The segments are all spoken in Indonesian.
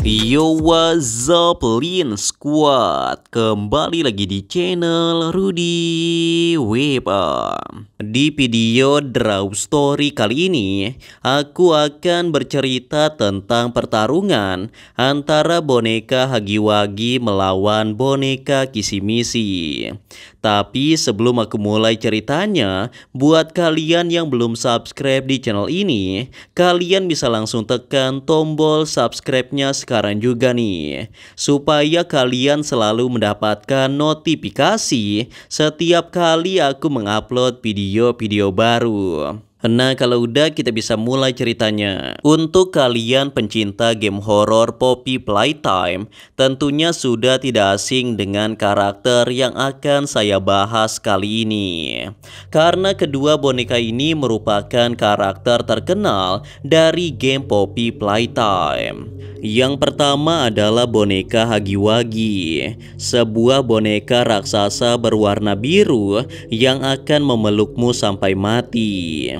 Yo, what's up, Lin Squad? Kembali lagi di channel Rudy Wepa. Di video Draw Story kali ini, aku akan bercerita tentang pertarungan antara boneka Hagiwagi melawan boneka Kisimisi. Tapi sebelum aku mulai ceritanya, buat kalian yang belum subscribe di channel ini, kalian bisa langsung tekan tombol subscribe-nya sekarang juga nih, supaya kalian selalu mendapatkan notifikasi setiap kali aku mengupload video-video baru. Nah, kalau udah, kita bisa mulai ceritanya. Untuk kalian pencinta game horor Poppy Playtime, tentunya sudah tidak asing dengan karakter yang akan saya bahas kali ini. Karena kedua boneka ini merupakan karakter terkenal dari game Poppy Playtime. Yang pertama adalah boneka Hagiwagi, sebuah boneka raksasa berwarna biru yang akan memelukmu sampai mati.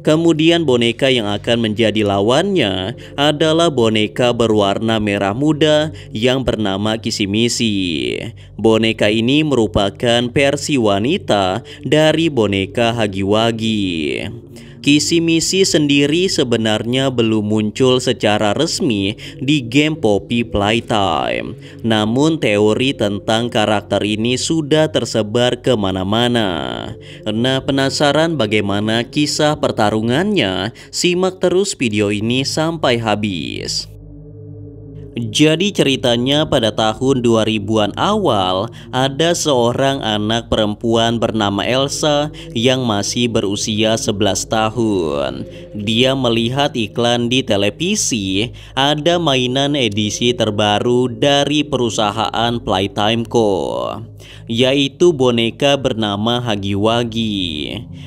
Kemudian boneka yang akan menjadi lawannya adalah boneka berwarna merah muda yang bernama Kisimisi. Boneka ini merupakan versi wanita dari boneka Hagiwagi. Kisimisi sendiri sebenarnya belum muncul secara resmi di game Poppy Playtime. Namun teori tentang karakter ini sudah tersebar kemana-mana. Nah, penasaran bagaimana kisah pertarungannya? Simak terus video ini sampai habis. Jadi ceritanya pada tahun 2000-an awal, ada seorang anak perempuan bernama Elsa yang masih berusia 11 tahun. Dia melihat iklan di televisi, ada mainan edisi terbaru dari perusahaan Playtime Co., yaitu boneka bernama Hagiwagi.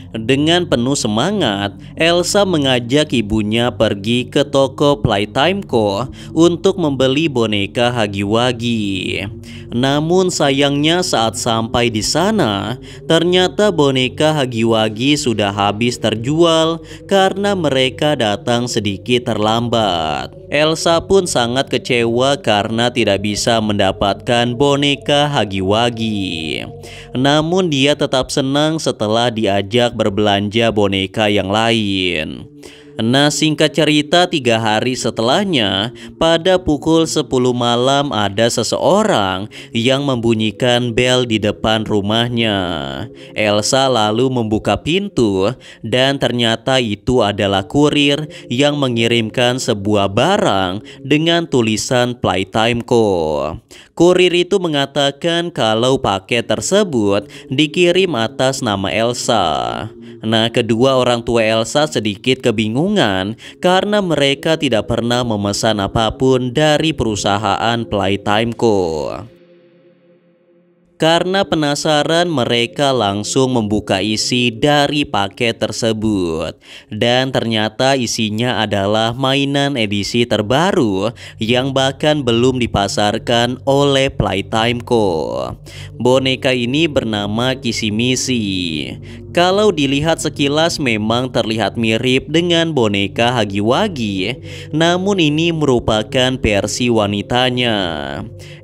Dengan penuh semangat, Elsa mengajak ibunya pergi ke toko Playtime Co. untuk membeli boneka Hagiwagi. Namun sayangnya saat sampai di sana, ternyata boneka Hagiwagi sudah habis terjual karena mereka datang sedikit terlambat. Elsa pun sangat kecewa karena tidak bisa mendapatkan boneka Hagiwagi. Namun dia tetap senang setelah diajak berbelanja boneka yang lain. Nah, singkat cerita, 3 hari setelahnya, pada pukul 10 malam ada seseorang yang membunyikan bel di depan rumahnya. Elsa lalu membuka pintu dan ternyata itu adalah kurir yang mengirimkan sebuah barang dengan tulisan Playtime Co. Kurir itu mengatakan kalau paket tersebut dikirim atas nama Elsa. Nah, kedua orang tua Elsa sedikit kebingungan karena mereka tidak pernah memesan apapun dari perusahaan Playtime Co. Karena penasaran, mereka langsung membuka isi dari paket tersebut. Dan ternyata isinya adalah mainan edisi terbaru yang bahkan belum dipasarkan oleh Playtime Co. Boneka ini bernama Kisimisi. Kalau dilihat sekilas memang terlihat mirip dengan boneka Hagiwagi, namun ini merupakan versi wanitanya.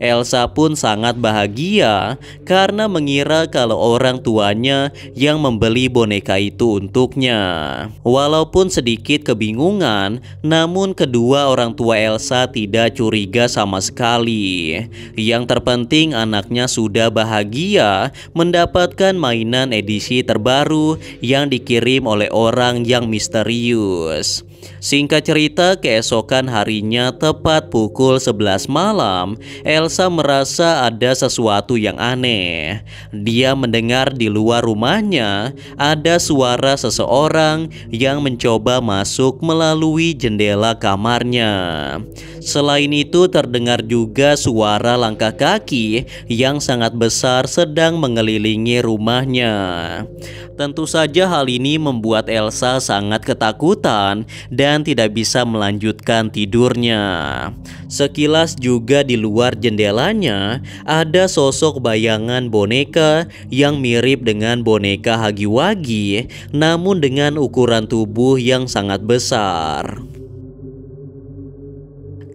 Elsa pun sangat bahagia karena mengira kalau orang tuanya yang membeli boneka itu untuknya. Walaupun sedikit kebingungan, namun kedua orang tua Elsa tidak curiga sama sekali. Yang terpenting anaknya sudah bahagia mendapatkan mainan edisi terbaru yang dikirim oleh orang yang misterius. Singkat cerita, keesokan harinya tepat pukul 11 malam, Elsa merasa ada sesuatu yang aneh. Dia mendengar di luar rumahnya ada suara seseorang yang mencoba masuk melalui jendela kamarnya. Selain itu, terdengar juga suara langkah kaki yang sangat besar sedang mengelilingi rumahnya. Tentu saja hal ini membuat Elsa sangat ketakutan dan tidak bisa melanjutkan tidurnya. Sekilas juga di luar jendelanya ada sosok bayangan boneka yang mirip dengan boneka Hagiwagi, namun dengan ukuran tubuh yang sangat besar.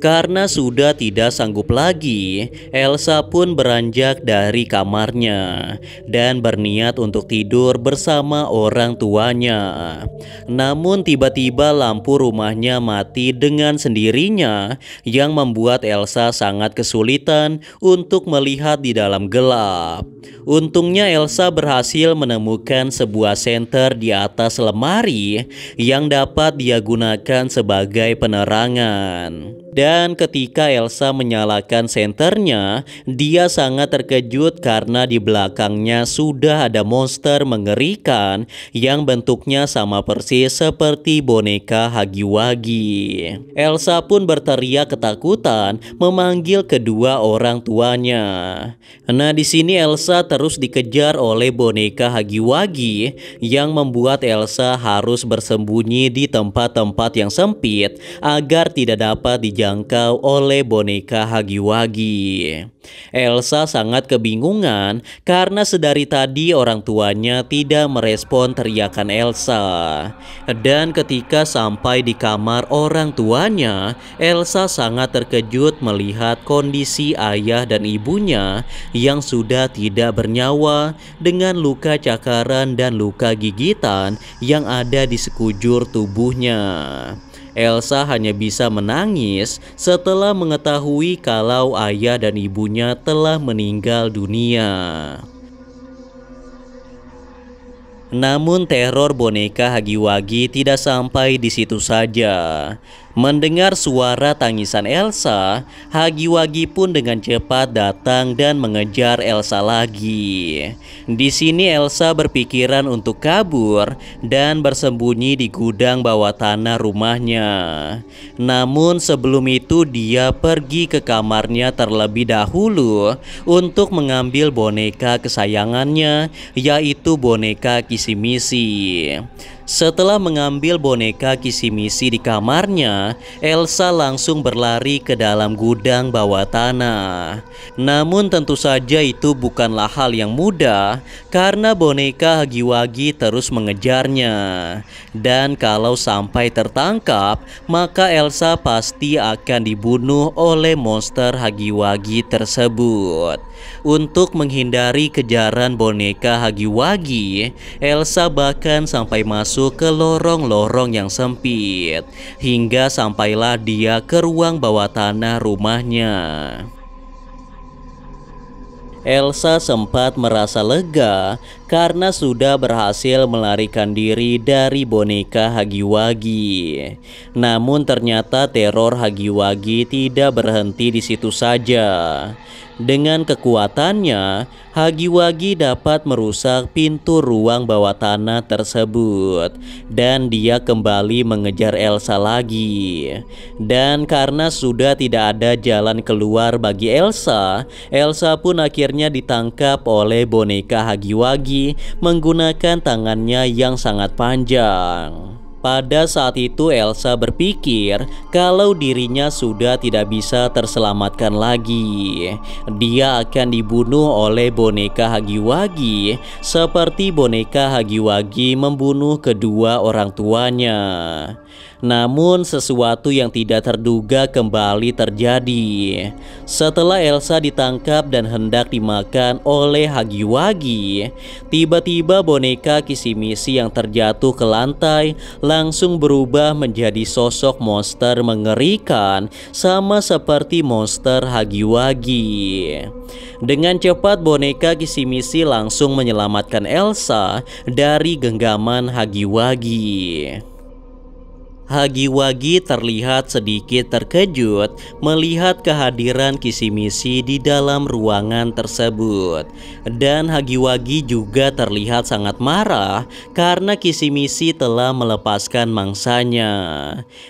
Karena sudah tidak sanggup lagi, Elsa pun beranjak dari kamarnya dan berniat untuk tidur bersama orang tuanya. Namun tiba-tiba lampu rumahnya mati dengan sendirinya yang membuat Elsa sangat kesulitan untuk melihat di dalam gelap. Untungnya Elsa berhasil menemukan sebuah senter di atas lemari yang dapat dia gunakan sebagai penerangan. Dan ketika Elsa menyalakan senternya, dia sangat terkejut karena di belakangnya sudah ada monster mengerikan yang bentuknya sama persis seperti boneka Hagi-Wagi. Elsa pun berteriak ketakutan memanggil kedua orang tuanya. Nah, di sini Elsa terus dikejar oleh boneka Hagi-Wagi yang membuat Elsa harus bersembunyi di tempat-tempat yang sempit agar tidak dapat dijangkau oleh boneka Hagi-Wagi. Elsa sangat kebingungan karena sedari tadi orang tuanya tidak merespon teriakan Elsa. Dan ketika sampai di kamar orang tuanya, Elsa sangat terkejut melihat kondisi ayah dan ibunya yang sudah tidak bernyawa dengan luka cakaran dan luka gigitan yang ada di sekujur tubuhnya. Elsa hanya bisa menangis setelah mengetahui kalau ayah dan ibunya telah meninggal dunia. Namun teror boneka Hagi-Wagi tidak sampai di situ saja. Mendengar suara tangisan Elsa, Hagi-Wagi pun dengan cepat datang dan mengejar Elsa lagi. Di sini Elsa berpikiran untuk kabur dan bersembunyi di gudang bawah tanah rumahnya. Namun sebelum itu dia pergi ke kamarnya terlebih dahulu untuk mengambil boneka kesayangannya, yaitu boneka Kisimisi. Setelah mengambil boneka Kisimisi di kamarnya, Elsa langsung berlari ke dalam gudang bawah tanah. Namun tentu saja itu bukanlah hal yang mudah karena boneka Hagi-Wagi terus mengejarnya. Dan kalau sampai tertangkap, maka Elsa pasti akan dibunuh oleh monster Hagi-Wagi tersebut. Untuk menghindari kejaran boneka Hagi-Wagi, Elsa bahkan sampai masuk ke lorong-lorong yang sempit hingga sampailah dia ke ruang bawah tanah rumahnya. Elsa sempat merasa lega karena sudah berhasil melarikan diri dari boneka Hagi-Wagi. Namun ternyata teror Hagi-Wagi tidak berhenti di situ saja. Dengan kekuatannya, Hagi-Wagi dapat merusak pintu ruang bawah tanah tersebut dan dia kembali mengejar Elsa lagi. Dan karena sudah tidak ada jalan keluar bagi Elsa, Elsa pun akhirnya ditangkap oleh boneka Hagi-Wagi menggunakan tangannya yang sangat panjang. Pada saat itu Elsa berpikir kalau dirinya sudah tidak bisa terselamatkan lagi. Dia akan dibunuh oleh boneka Hagi-Wagi seperti boneka Hagi-Wagi membunuh kedua orang tuanya. Namun sesuatu yang tidak terduga kembali terjadi. Setelah Elsa ditangkap dan hendak dimakan oleh Hagi-Wagi, tiba-tiba boneka Kisimisi yang terjatuh ke lantai langsung berubah menjadi sosok monster mengerikan sama seperti monster Hagi-Wagi. Dengan cepat boneka Kisimisi langsung menyelamatkan Elsa dari genggaman Hagi-Wagi. Hagi-Wagi terlihat sedikit terkejut melihat kehadiran Kisimisi di dalam ruangan tersebut. Dan Hagi-Wagi juga terlihat sangat marah karena Kisimisi telah melepaskan mangsanya.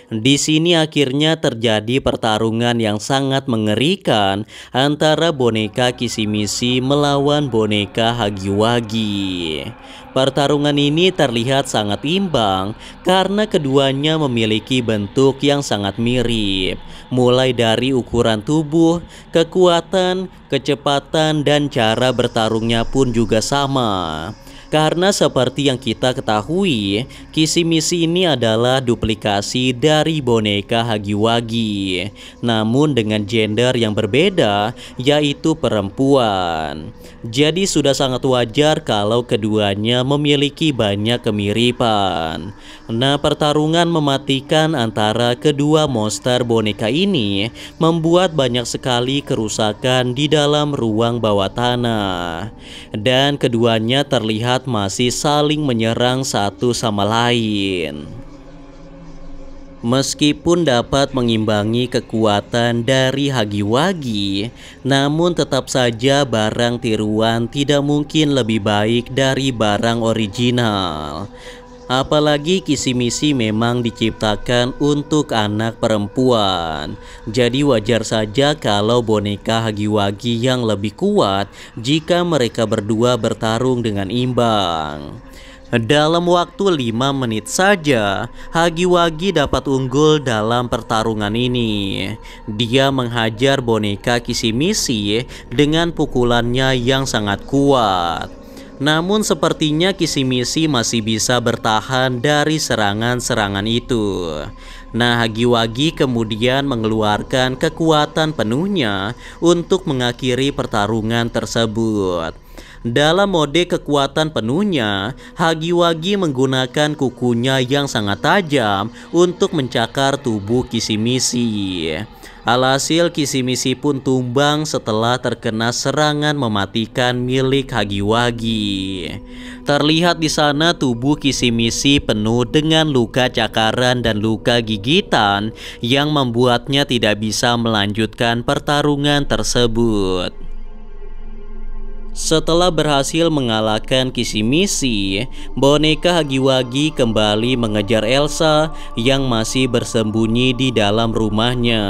Di sini akhirnya terjadi pertarungan yang sangat mengerikan antara boneka Kisimisi melawan boneka Hagi-Wagi. Pertarungan ini terlihat sangat imbang karena keduanya memiliki bentuk yang sangat mirip, mulai dari ukuran tubuh, kekuatan, kecepatan, dan cara bertarungnya pun juga sama. Karena seperti yang kita ketahui, Kissy-Missy ini adalah duplikasi dari boneka Huggy-Wuggy, namun dengan gender yang berbeda, yaitu perempuan. Jadi sudah sangat wajar kalau keduanya memiliki banyak kemiripan. Nah, pertarungan mematikan antara kedua monster boneka ini membuat banyak sekali kerusakan di dalam ruang bawah tanah. Dan keduanya terlihat masih saling menyerang satu sama lain. Meskipun dapat mengimbangi kekuatan dari Huggy-Wuggy, namun tetap saja barang tiruan tidak mungkin lebih baik dari barang original. Apalagi Kissy-Missy memang diciptakan untuk anak perempuan. Jadi wajar saja kalau boneka Huggy-Wuggy yang lebih kuat jika mereka berdua bertarung dengan imbang. Dalam waktu 5 menit saja, Huggy-Wuggy dapat unggul dalam pertarungan ini. Dia menghajar boneka Kissy-Missy dengan pukulannya yang sangat kuat. Namun sepertinya Kissy-Missy masih bisa bertahan dari serangan-serangan itu. Nah, Huggy-Wuggy kemudian mengeluarkan kekuatan penuhnya untuk mengakhiri pertarungan tersebut. Dalam mode kekuatan penuhnya, Huggy-Wuggy menggunakan kukunya yang sangat tajam untuk mencakar tubuh Kissy-Missy. Alhasil Kissy-Missy pun tumbang setelah terkena serangan mematikan milik Huggy-Wuggy. Terlihat di sana tubuh Kissy-Missy penuh dengan luka cakaran dan luka gigitan yang membuatnya tidak bisa melanjutkan pertarungan tersebut. Setelah berhasil mengalahkan Kissy-Missy, boneka Huggy-Wuggy kembali mengejar Elsa yang masih bersembunyi di dalam rumahnya.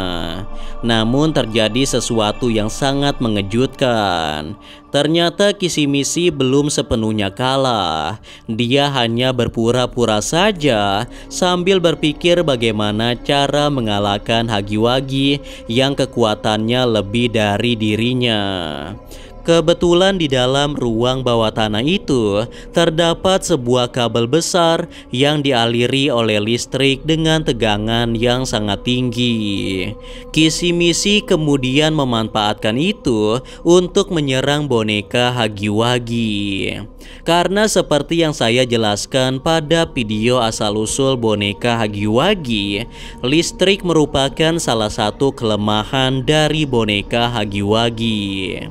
Namun terjadi sesuatu yang sangat mengejutkan. Ternyata Kissy-Missy belum sepenuhnya kalah. Dia hanya berpura-pura saja sambil berpikir bagaimana cara mengalahkan Huggy-Wuggy yang kekuatannya lebih dari dirinya. Kebetulan di dalam ruang bawah tanah itu terdapat sebuah kabel besar yang dialiri oleh listrik dengan tegangan yang sangat tinggi. Kissy-Missy kemudian memanfaatkan itu untuk menyerang boneka Huggy-Wuggy. Karena seperti yang saya jelaskan pada video asal-usul boneka Huggy-Wuggy, listrik merupakan salah satu kelemahan dari boneka Huggy-Wuggy.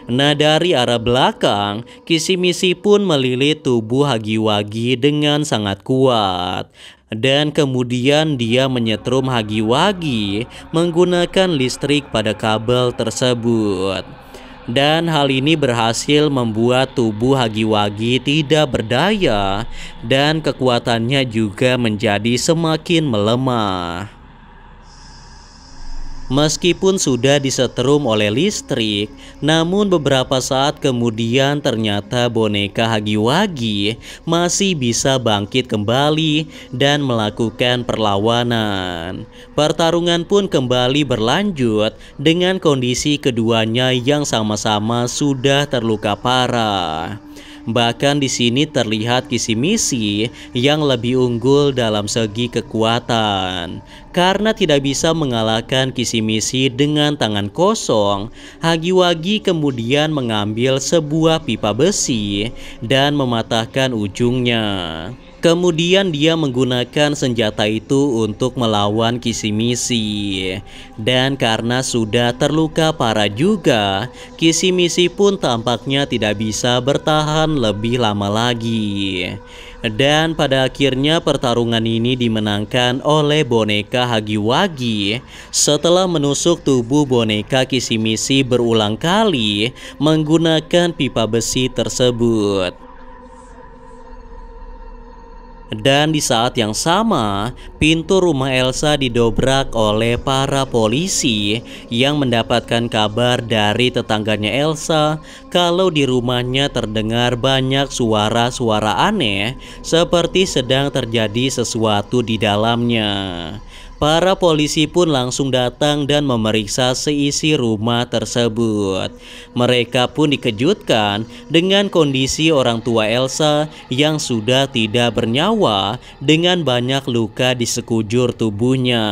Nah, dari arah belakang, Kissy-Missy pun melilit tubuh Huggy-Wuggy dengan sangat kuat. Dan kemudian dia menyetrum Huggy-Wuggy menggunakan listrik pada kabel tersebut. Dan hal ini berhasil membuat tubuh Huggy-Wuggy tidak berdaya dan kekuatannya juga menjadi semakin melemah. Meskipun sudah disetrum oleh listrik, namun beberapa saat kemudian ternyata boneka Huggy-Wuggy masih bisa bangkit kembali dan melakukan perlawanan. Pertarungan pun kembali berlanjut dengan kondisi keduanya yang sama-sama sudah terluka parah. Bahkan di sini terlihat Kissy-Missy yang lebih unggul dalam segi kekuatan. Karena tidak bisa mengalahkan Kissy-Missy dengan tangan kosong, Huggy-Wuggy kemudian mengambil sebuah pipa besi dan mematahkan ujungnya. Kemudian dia menggunakan senjata itu untuk melawan Kissy-Missy. Dan karena sudah terluka parah juga, Kissy-Missy pun tampaknya tidak bisa bertahan lebih lama lagi. Dan pada akhirnya pertarungan ini dimenangkan oleh boneka Huggy-Wuggy setelah menusuk tubuh boneka Kissy-Missy berulang kali menggunakan pipa besi tersebut. Dan di saat yang sama, pintu rumah Elsa didobrak oleh para polisi yang mendapatkan kabar dari tetangganya Elsa kalau di rumahnya terdengar banyak suara-suara aneh seperti sedang terjadi sesuatu di dalamnya. Para polisi pun langsung datang dan memeriksa seisi rumah tersebut. Mereka pun dikejutkan dengan kondisi orang tua Elsa yang sudah tidak bernyawa dengan banyak luka di sekujur tubuhnya.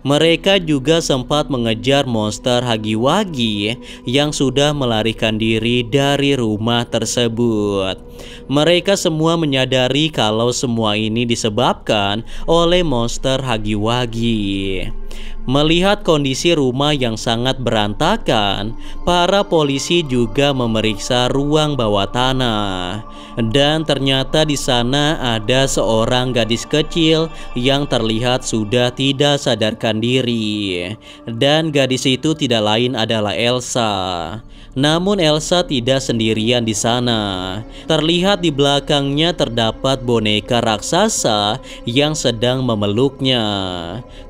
Mereka juga sempat mengejar monster Hagiwagi yang sudah melarikan diri dari rumah tersebut. Mereka semua menyadari kalau semua ini disebabkan oleh monster Hagiwagi. Melihat kondisi rumah yang sangat berantakan, para polisi juga memeriksa ruang bawah tanah. Dan ternyata di sana ada seorang gadis kecil yang terlihat sudah tidak sadarkan diri. Dan gadis itu tidak lain adalah Elsa. Namun Elsa tidak sendirian di sana. Terlihat di belakangnya terdapat boneka raksasa yang sedang memeluknya.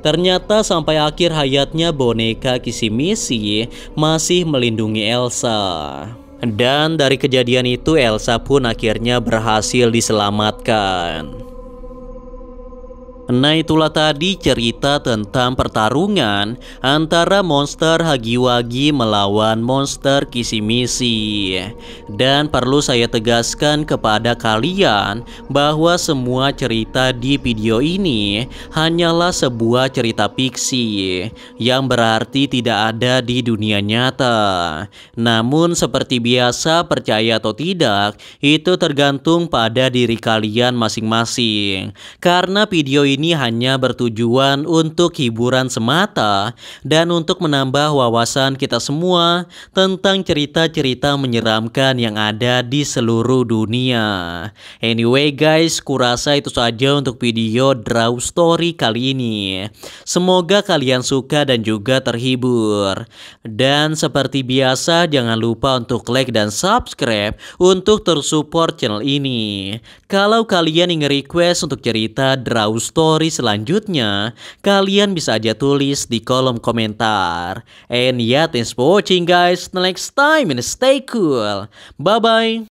Ternyata sampai akhir hayatnya boneka Kisimisi masih melindungi Elsa. Dan dari kejadian itu Elsa pun akhirnya berhasil diselamatkan. Nah, itulah tadi cerita tentang pertarungan antara monster Hagiwagi melawan monster Kisimisi. Dan perlu saya tegaskan kepada kalian bahwa semua cerita di video ini hanyalah sebuah cerita fiksi yang berarti tidak ada di dunia nyata. Namun seperti biasa, percaya atau tidak itu tergantung pada diri kalian masing-masing. Karena video ini hanya bertujuan untuk hiburan semata dan untuk menambah wawasan kita semua tentang cerita-cerita menyeramkan yang ada di seluruh dunia. Anyway guys, kurasa itu saja untuk video Draw Story kali ini. Semoga kalian suka dan juga terhibur. Dan seperti biasa, jangan lupa untuk like dan subscribe untuk terus support channel ini. Kalau kalian ingin request untuk cerita Draw Story selanjutnya, kalian bisa aja tulis di kolom komentar. And yeah, thanks for watching guys. Till next time and stay cool. Bye bye.